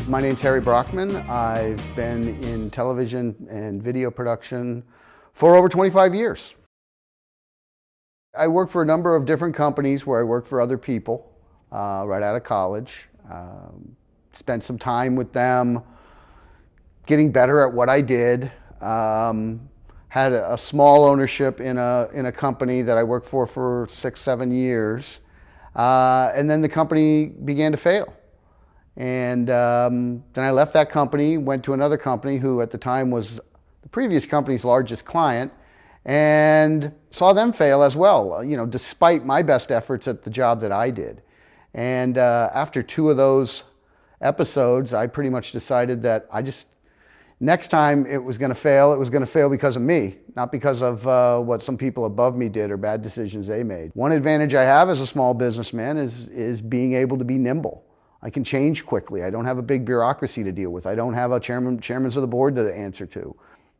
My name's Harry Brockman. I've been in television and video production for over 25 years. I worked for a number of different companies where I worked for other people right out of college. Spent some time with them getting better at what I did. Had a small ownership in a company that I worked for 6-7 years. And then the company began to fail. And then I left that company, went to another company who at the time was the previous company's largest client, and saw them fail as well, you know, despite my best efforts at the job that I did. And after 2 of those episodes, I pretty much decided that next time it was going to fail because of me, not because of what some people above me did or bad decisions they made. One advantage I have as a small businessman is being able to be nimble. I can change quickly. I don't have a big bureaucracy to deal with. I don't have a chairman of the board to answer to.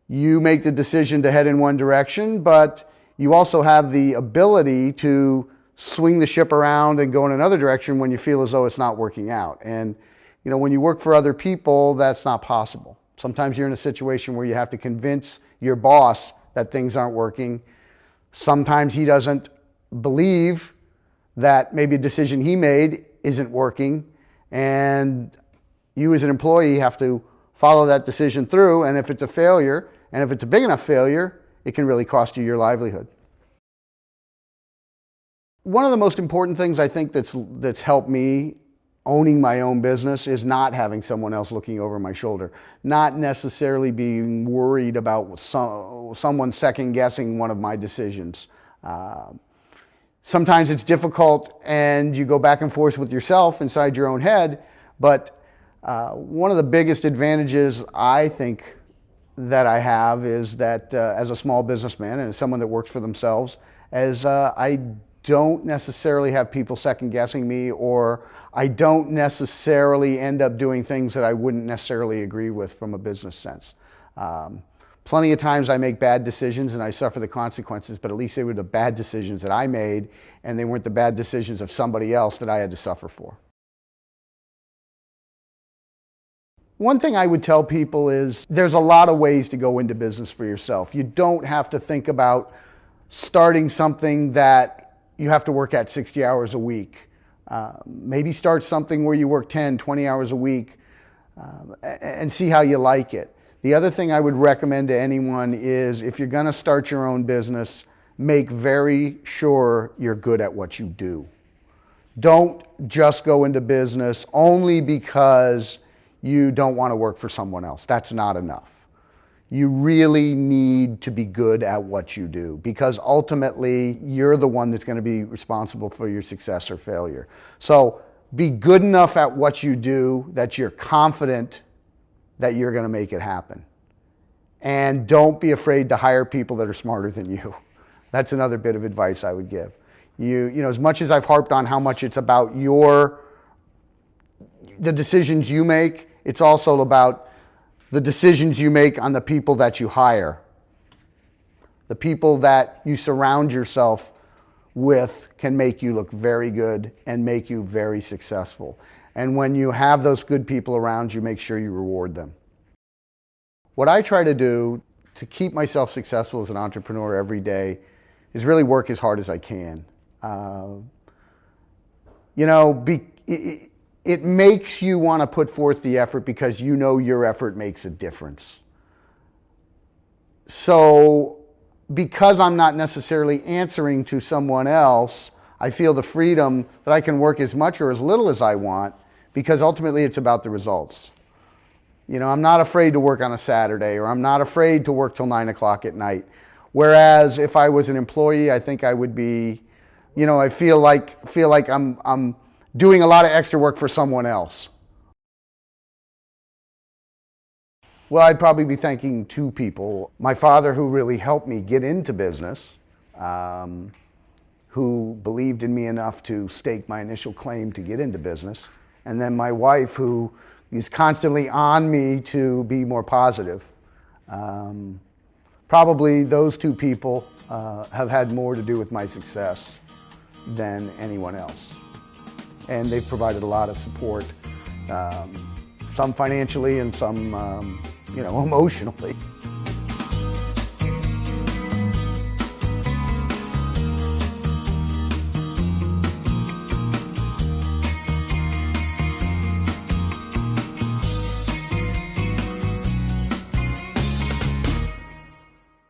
You make the decision to head in one direction, but you also have the ability to swing the ship around and go in another direction when you feel as though it's not working out. And you know, when you work for other people, that's not possible. Sometimes you're in a situation where you have to convince your boss that things aren't working. Sometimes he doesn't believe that maybe a decision he made isn't working. And you as an employee have to follow that decision through, and if it's a failure, and if it's a big enough failure, it can really cost you your livelihood. One of the most important things I think that's helped me owning my own business is not having someone else looking over my shoulder, not necessarily being worried about someone second guessing one of my decisions. Sometimes it's difficult and you go back and forth with yourself inside your own head, but one of the biggest advantages I think that I have is that as a small businessman and as someone that works for themselves, I don't necessarily have people second guessing me, or I don't necessarily end up doing things that I wouldn't necessarily agree with from a business sense. Plenty of times I make bad decisions and I suffer the consequences, but at least they were the bad decisions that I made and they weren't the bad decisions of somebody else that I had to suffer for. One thing I would tell people is there's a lot of ways to go into business for yourself. You don't have to think about starting something that you have to work at 60 hours a week. Maybe start something where you work 10, 20 hours a week and see how you like it. The other thing I would recommend to anyone is if you're going to start your own business, make very sure you're good at what you do. Don't just go into business only because you don't want to work for someone else. That's not enough. You really need to be good at what you do, because ultimately you're the one that's going to be responsible for your success or failure. So be good enough at what you do that you're confident that you're going to make it happen. And don't be afraid to hire people that are smarter than you. That's another bit of advice I would give. You know, as much as I've harped on how much it's about the decisions you make, it's also about the decisions you make on the people that you hire. The people that you surround yourself with can make you look very good and make you very successful. And when you have those good people around you, make sure you reward them. What I try to do to keep myself successful as an entrepreneur every day is really work as hard as I can. It makes you want to put forth the effort because you know your effort makes a difference. So because I'm not necessarily answering to someone else, I feel the freedom that I can work as much or as little as I want, because ultimately it's about the results. You know, I'm not afraid to work on a Saturday, or I'm not afraid to work till 9 o'clock at night. Whereas if I was an employee, I think I would be, you know, I feel like I'm doing a lot of extra work for someone else. Well, I'd probably be thanking 2 people. My father, who really helped me get into business, who believed in me enough to stake my initial claim to get into business. And then my wife, who is constantly on me to be more positive. Probably those 2 people have had more to do with my success than anyone else. And they've provided a lot of support some financially and some, emotionally.